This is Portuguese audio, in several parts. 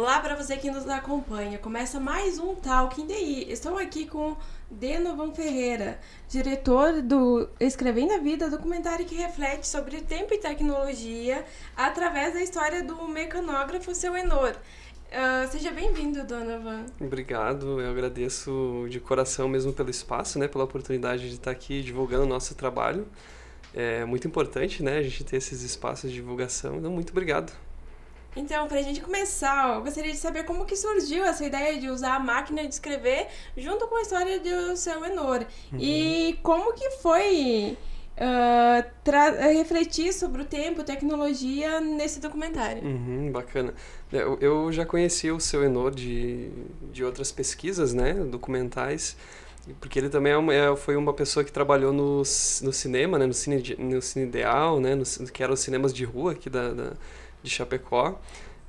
Olá para você que nos acompanha. Começa mais um Talking DI. Estou aqui com Denovan Ferreira, diretor do Escrevendo a Vida, documentário que reflete sobre tempo e tecnologia através da história do mecanógrafo Seu Enor. Seja bem-vindo, Donovan. Obrigado, eu agradeço de coração mesmo pelo espaço, né, pela oportunidade de estar aqui divulgando o nosso trabalho. É muito importante, né, a gente ter esses espaços de divulgação, então muito obrigado. Então, para a gente começar, eu gostaria de saber como que surgiu essa ideia de usar a máquina de escrever junto com a história do Seu Enor. E como que foi refletir sobre o tempo, tecnologia nesse documentário. Bacana. Eu já conheci o Seu Enor de outras pesquisas, né, documentais, porque ele também foi uma pessoa que trabalhou no cinema, né, no Cine Ideal, né, que eram os cinemas de rua aqui de Chapecó.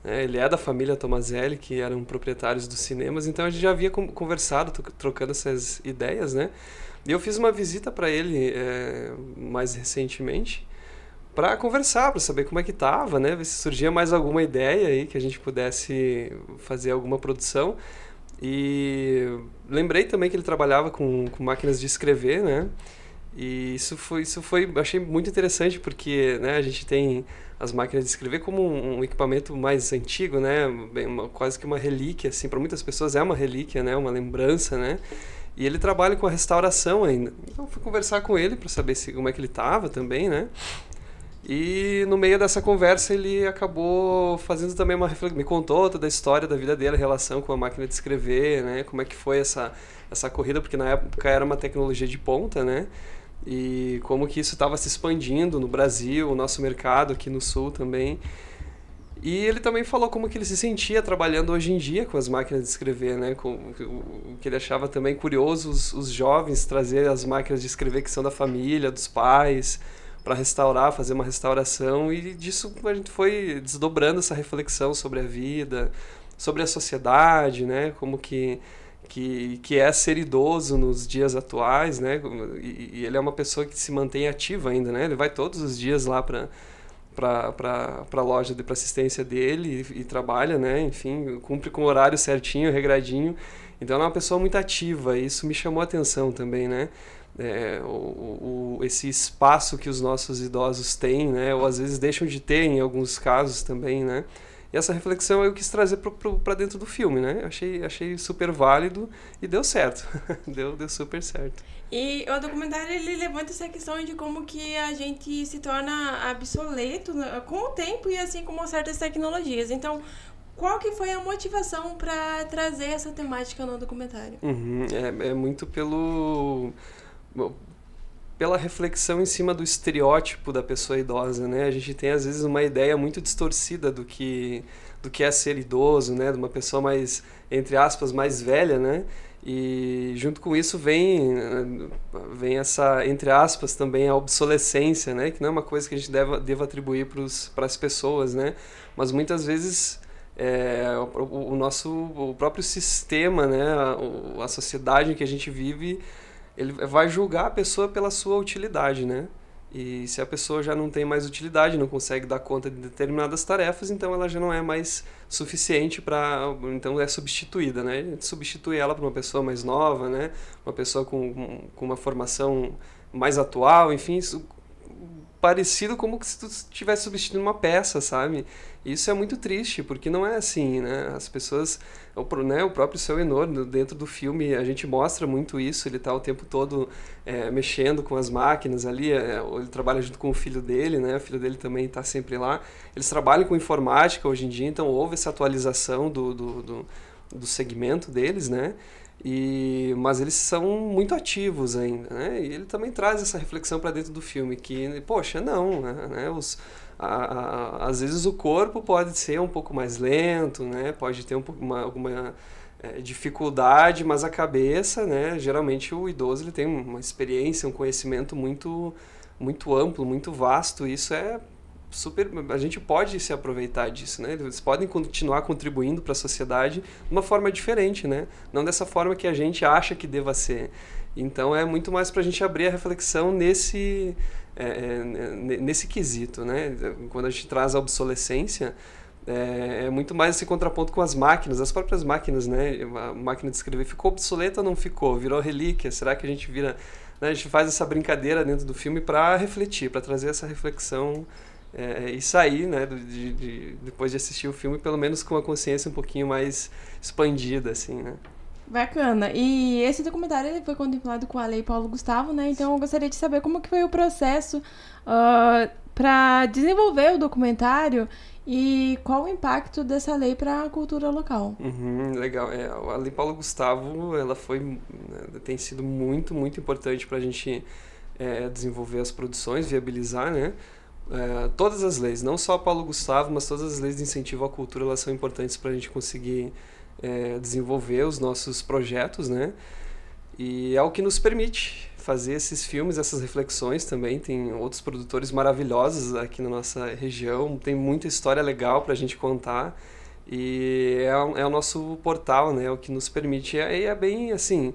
Ele é da família Tomazelli, que eram proprietários dos cinemas, então a gente já havia conversado, trocando essas ideias, né? E eu fiz uma visita para ele mais recentemente para conversar, para saber como é que estava, né? Ver se surgia mais alguma ideia aí que a gente pudesse fazer alguma produção. E lembrei também que ele trabalhava com máquinas de escrever, né? E isso foi achei muito interessante porque, né, a gente tem as máquinas de escrever como um equipamento mais antigo, né, quase que uma relíquia, assim, para muitas pessoas é uma relíquia, né, uma lembrança, né, e ele trabalha com a restauração ainda. Então fui conversar com ele para saber como é que ele estava também, né, e no meio dessa conversa ele acabou fazendo também uma reflexão, me contou toda a história da vida dele, a relação com a máquina de escrever, né, como é que foi essa corrida, porque na época era uma tecnologia de ponta, né, e como que isso estava se expandindo no Brasil, o nosso mercado aqui no Sul também. E ele também falou como que ele se sentia trabalhando hoje em dia com as máquinas de escrever, né? O que ele achava também curioso os jovens trazer as máquinas de escrever que são da família, dos pais, para restaurar, fazer uma restauração, e disso a gente foi desdobrando essa reflexão sobre a vida, sobre a sociedade, né? Como que é ser idoso nos dias atuais, né? E ele é uma pessoa que se mantém ativa ainda, né? Ele vai todos os dias lá para a loja para assistência dele e trabalha, né? Enfim, cumpre com o horário certinho, regradinho. Então ela é uma pessoa muito ativa, e isso me chamou a atenção também, né? Esse espaço que os nossos idosos têm, né? Ou às vezes deixam de ter em alguns casos também, né? E essa reflexão eu quis trazer para dentro do filme, né? Achei super válido e deu certo. deu super certo. E o documentário ele levanta essa questão de como que a gente se torna obsoleto com o tempo e assim como certas tecnologias. Então, qual que foi a motivação para trazer essa temática no documentário? É muito pela reflexão em cima do estereótipo da pessoa idosa, né? A gente tem às vezes uma ideia muito distorcida do que é ser idoso, né? De uma pessoa mais, entre aspas, mais velha, né? E junto com isso vem essa, entre aspas, também a obsolescência, né? Que não é uma coisa que a gente deva atribuir para as pessoas, né? Mas muitas vezes o próprio sistema, né? A sociedade em que a gente vive, ele vai julgar a pessoa pela sua utilidade, né? E se a pessoa já não tem mais utilidade, não consegue dar conta de determinadas tarefas, então ela já não é mais suficiente então é substituída, né? A gente substitui ela por uma pessoa mais nova, né? Uma pessoa com uma formação mais atual, enfim, isso, parecido como se tu estivesse substituindo uma peça, sabe? Isso é muito triste, porque não é assim, né? As pessoas, o próprio Seu Enor, dentro do filme, a gente mostra muito isso, ele está o tempo todo mexendo com as máquinas ali, ele trabalha junto com o filho dele, né? O filho dele também está sempre lá. Eles trabalham com informática hoje em dia, então houve essa atualização do segmento deles, né? Mas eles são muito ativos ainda, né? E ele também traz essa reflexão para dentro do filme, que, poxa, não, né? Às vezes o corpo pode ser um pouco mais lento, né? Pode ter alguma dificuldade, mas a cabeça, né? Geralmente o idoso ele tem uma experiência, um conhecimento muito, muito amplo, muito vasto, e isso é a gente pode se aproveitar disso, né? Eles podem continuar contribuindo para a sociedade de uma forma diferente, né? Não dessa forma que a gente acha que deva ser. Então é muito mais para a gente abrir a reflexão nesse quesito, né? Quando a gente traz a obsolescência, É muito mais esse contraponto com as máquinas, as próprias máquinas, né? A máquina de escrever ficou obsoleta ou não ficou? Virou relíquia? Será que a gente vira... Né? A gente faz essa brincadeira dentro do filme para refletir, para trazer essa reflexão e sair, né? Depois de assistir o filme, pelo menos com a consciência um pouquinho mais expandida, assim, né? Bacana. E esse documentário ele foi contemplado com a Lei Paulo Gustavo, né? Então eu gostaria de saber como que foi o processo para desenvolver o documentário e qual o impacto dessa lei para a cultura local. Legal. A Lei Paulo Gustavo, ela tem sido muito, muito importante para a gente desenvolver as produções, viabilizar, né? Todas as leis, não só a Paulo Gustavo, mas todas as leis de incentivo à cultura, elas são importantes para a gente conseguir desenvolver os nossos projetos, né? E é o que nos permite fazer esses filmes, essas reflexões também. Tem outros produtores maravilhosos aqui na nossa região, tem muita história legal para a gente contar e é o nosso portal, né? É o que nos permite. E é bem assim,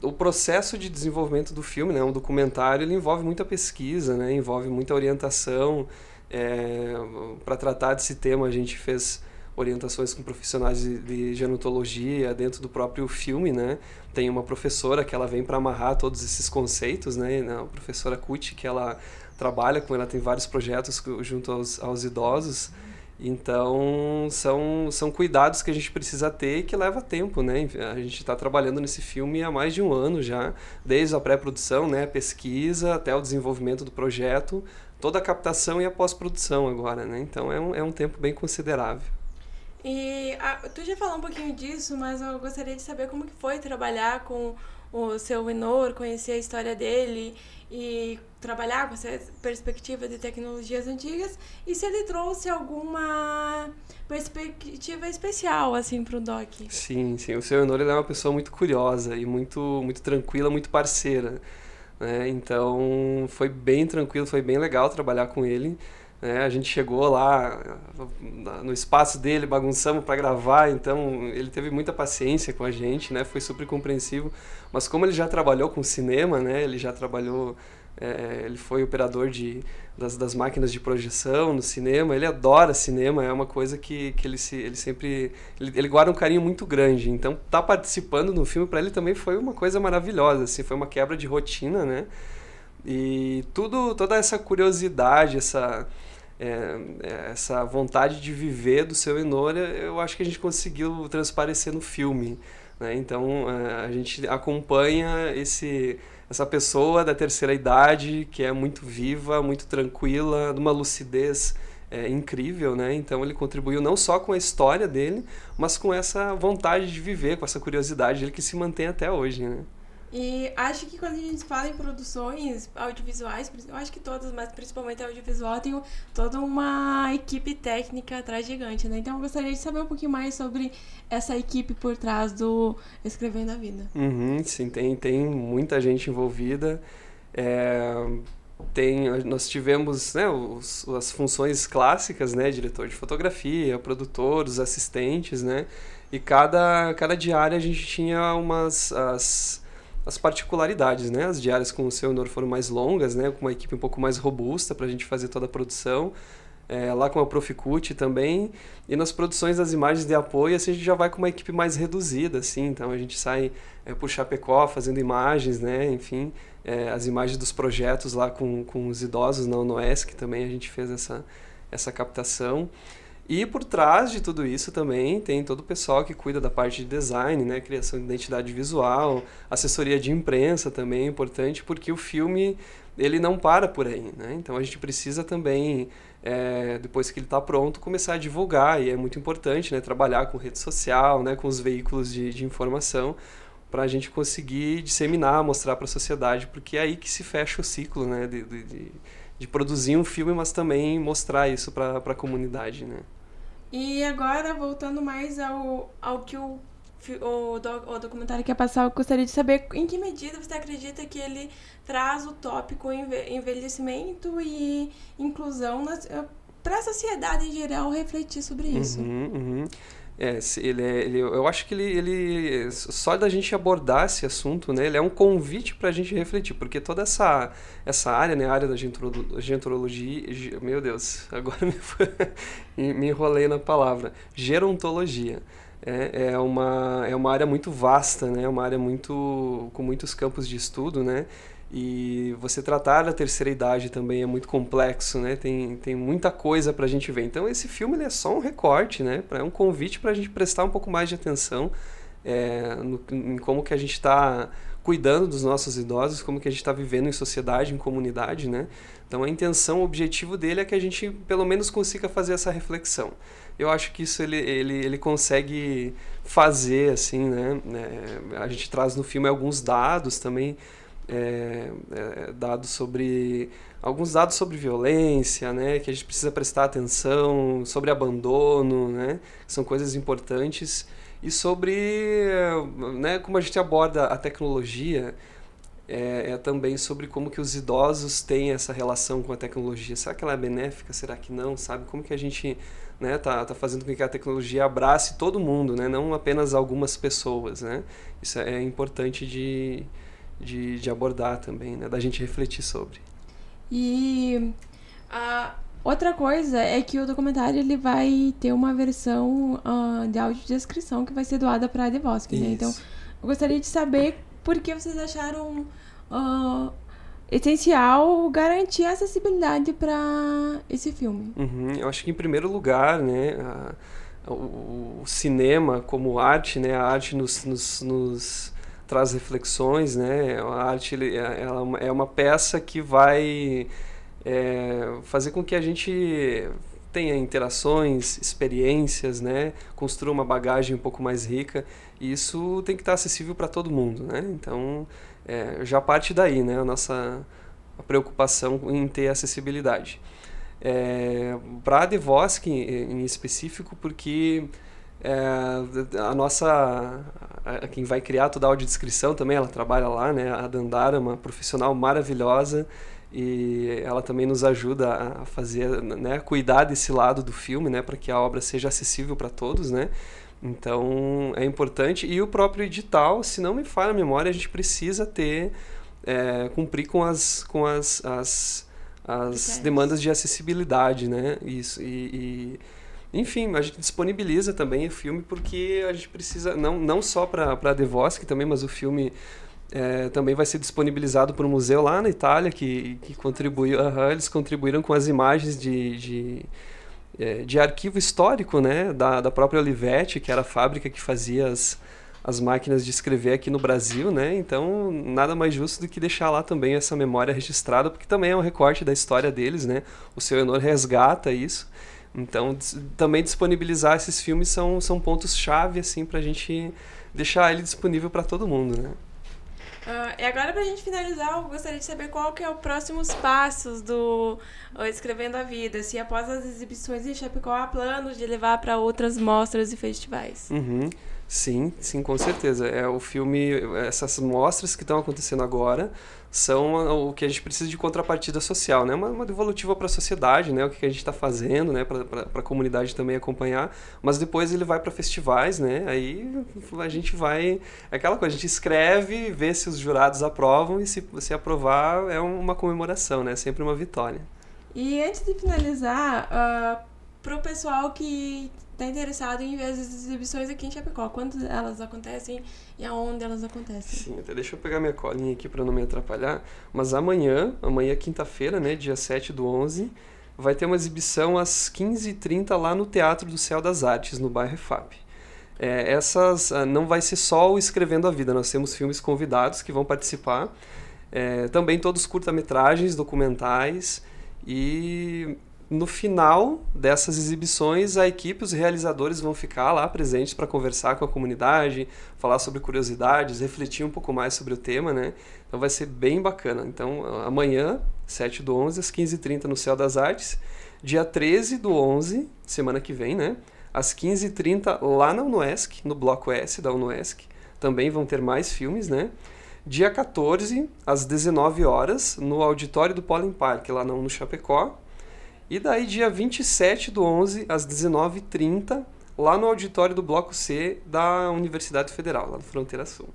o processo de desenvolvimento do filme, né? Um documentário, ele envolve muita pesquisa, né? Envolve muita orientação. Para tratar desse tema, a gente fez orientações com profissionais de gerontologia dentro do próprio filme, né? Tem uma professora que ela vem para amarrar todos esses conceitos, né? A professora Kuti, que ela trabalha com, ela tem vários projetos junto aos idosos. Então, são cuidados que a gente precisa ter e que leva tempo, né? A gente está trabalhando nesse filme há mais de um ano já, desde a pré-produção, né? Pesquisa, até o desenvolvimento do projeto, toda a captação e a pós-produção agora, né? Então, é um tempo bem considerável. E tu já falou um pouquinho disso, mas eu gostaria de saber como que foi trabalhar com o seu Enor, conhecer a história dele e trabalhar com essa perspectiva de tecnologias antigas e se ele trouxe alguma perspectiva especial assim para o Doc. Sim. O seu Enor, ele é uma pessoa muito curiosa e muito, muito tranquila, muito parceira, né? Então foi bem tranquilo, foi bem legal trabalhar com ele. A gente chegou lá no espaço dele, bagunçamos para gravar, então ele teve muita paciência com a gente, né? Foi super compreensivo. Mas como ele já trabalhou com cinema, né? Ele já trabalhou, ele foi operador das máquinas de projeção no cinema, ele adora cinema, é uma coisa que ele sempre... Ele guarda um carinho muito grande, então tá participando no filme para ele também foi uma coisa maravilhosa, assim, foi uma quebra de rotina, né? E toda essa curiosidade, essa vontade de viver do seu Enor, eu acho que a gente conseguiu transparecer no filme, né? Então a gente acompanha essa pessoa da terceira idade que é muito viva, muito tranquila, de uma lucidez incrível, né? Então ele contribuiu não só com a história dele, mas com essa vontade de viver, com essa curiosidade dele que se mantém até hoje, né? E acho que quando a gente fala em produções audiovisuais, eu acho que todas, mas principalmente audiovisual, tem toda uma equipe técnica atrás gigante, né? Então eu gostaria de saber um pouquinho mais sobre essa equipe por trás do Escrevendo a Vida. Sim, tem muita gente envolvida. Nós tivemos, né, as funções clássicas, né? Diretor de fotografia, produtor, os assistentes, né? E cada diária a gente tinha as particularidades, né? As diárias com o seu Enor foram mais longas, né? Com uma equipe um pouco mais robusta para a gente fazer toda a produção. Lá com a Proficute também. E nas produções das imagens de apoio, assim, a gente já vai com uma equipe mais reduzida, assim. Então a gente sai por Chapecó fazendo imagens, né? Enfim, as imagens dos projetos lá com os idosos na UNOESC também a gente fez essa captação. E por trás de tudo isso também tem todo o pessoal que cuida da parte de design, né? Criação de identidade visual, assessoria de imprensa também é importante, porque o filme ele não para por aí, né? Então a gente precisa também, depois que ele está pronto, começar a divulgar, e é muito importante, né? Trabalhar com rede social, né? Com os veículos de informação, para a gente conseguir disseminar, mostrar para a sociedade, porque é aí que se fecha o ciclo, né? De produzir um filme, mas também mostrar isso para a comunidade, né? E agora, voltando mais ao que o documentário quer passar, eu gostaria de saber em que medida você acredita que ele traz o tópico envelhecimento e inclusão para a sociedade em geral refletir sobre isso. Eu acho que só da gente abordar esse assunto, né, ele é um convite para a gente refletir, porque toda essa área, né, a área da gerontologia, meu Deus, agora me enrolei na palavra, gerontologia. É uma área muito vasta, né, é uma área com muitos campos de estudo, né, e você tratar da terceira idade também é muito complexo, né? Tem muita coisa para a gente ver. Então esse filme ele é só um recorte, né? É um convite para a gente prestar um pouco mais de atenção em como que a gente está cuidando dos nossos idosos, como que a gente está vivendo em sociedade, em comunidade, né? Então a intenção, o objetivo dele é que a gente pelo menos consiga fazer essa reflexão. Eu acho que isso ele consegue fazer, assim, né? A gente traz no filme alguns dados também, alguns dados sobre violência, né, que a gente precisa prestar atenção, sobre abandono, né, que são coisas importantes, e sobre, né, como a gente aborda a tecnologia, também sobre como que os idosos têm essa relação com a tecnologia. Será que ela é benéfica? Será que não? Sabe? Como que a gente, né, tá fazendo com que a tecnologia abrace todo mundo, né, não apenas algumas pessoas, né? Isso é importante de abordar também, né? Da gente refletir sobre. E a outra coisa é que o documentário ele vai ter uma versão de audiodescrição que vai ser doada para a Devosky, né? Então, eu gostaria de saber por que vocês acharam essencial garantir a acessibilidade para esse filme. Eu acho que, em primeiro lugar, né, o cinema como arte, né, a arte nos traz reflexões, né? A arte ela é uma peça que vai fazer com que a gente tenha interações, experiências, né? Construa uma bagagem um pouco mais rica, e isso tem que estar acessível para todo mundo, né? Então, já parte daí, né? A preocupação em ter acessibilidade. Para a Devosky em específico, porque quem vai criar toda a audiodescrição também, ela trabalha lá, né? A Dandara, uma profissional maravilhosa, e ela também nos ajuda a fazer, né? A cuidar desse lado do filme, né? Para que a obra seja acessível para todos, né? Então é importante. E o próprio edital, se não me falha a memória, a gente precisa cumprir com as demandas de acessibilidade, né? Isso, enfim, a gente disponibiliza também o filme porque a gente precisa, não só para a Devosky também, mas o filme também vai ser disponibilizado para um museu lá na Itália que contribuiu, eles contribuíram com as imagens de arquivo histórico, né, da própria Olivetti, que era a fábrica que fazia as máquinas de escrever aqui no Brasil, né? Então nada mais justo do que deixar lá também essa memória registrada, porque também é um recorte da história deles, né? O seu Enor resgata isso. Então, também disponibilizar esses filmes são pontos-chave, assim, pra gente deixar ele disponível para todo mundo, né? E agora, pra gente finalizar, eu gostaria de saber qual que é os próximos passos do Escrevendo a Vida. Se após as exibições em Chapecó há planos de levar para outras mostras e festivais. Sim, com certeza. O filme, essas mostras que estão acontecendo agora são o que a gente precisa de contrapartida social, né? Uma devolutiva para a sociedade, né? O que a gente está fazendo, né? Para a comunidade também acompanhar. Mas depois ele vai para festivais, né? Aí a gente vai... É aquela coisa, a gente escreve, vê se os jurados aprovam, e se aprovar é uma comemoração, né? Sempre uma vitória. E antes de finalizar, para o pessoal que está interessado em ver as exibições aqui em Chapecó, quando elas acontecem e aonde elas acontecem? Sim, até deixa eu pegar minha colinha aqui para não me atrapalhar, mas amanhã quinta-feira, né, dia 7/11, vai ter uma exibição às 15h30 lá no Teatro do Céu das Artes, no bairro EFAP. Não vai ser só o Escrevendo a Vida, nós temos filmes convidados que vão participar, também todos curta-metragens, documentais, e no final dessas exibições, a equipe, os realizadores vão ficar lá presentes para conversar com a comunidade, falar sobre curiosidades, refletir um pouco mais sobre o tema, né? Então vai ser bem bacana. Então, amanhã, 7/11, às 15h30 no Céu das Artes. Dia 13/11, semana que vem, né? Às 15h30 lá na UNOESC, no Bloco S da UNOESC. Também vão ter mais filmes, né? Dia 14, às 19 horas, no auditório do Pollen Park, lá no Chapecó. E daí, dia 27/11, às 19h30, lá no auditório do Bloco C da Universidade Federal, lá no Fronteira Sul.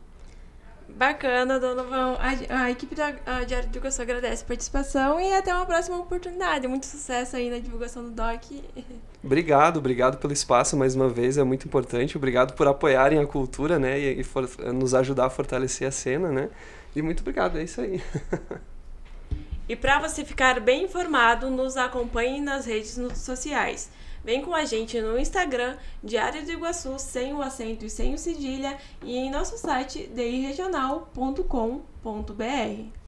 Bacana, Donovan. A equipe da Diário de Educação agradece a participação e até uma próxima oportunidade. Muito sucesso aí na divulgação do DOC. Obrigado pelo espaço mais uma vez, é muito importante. Obrigado por apoiarem a cultura, né, e nos ajudar a fortalecer a cena, né. E muito obrigado, é isso aí. E para você ficar bem informado, nos acompanhe nas redes sociais. Vem com a gente no Instagram, Diário do Iguaçu, sem o acento e sem o cedilha, e em nosso site, diregional.com.br.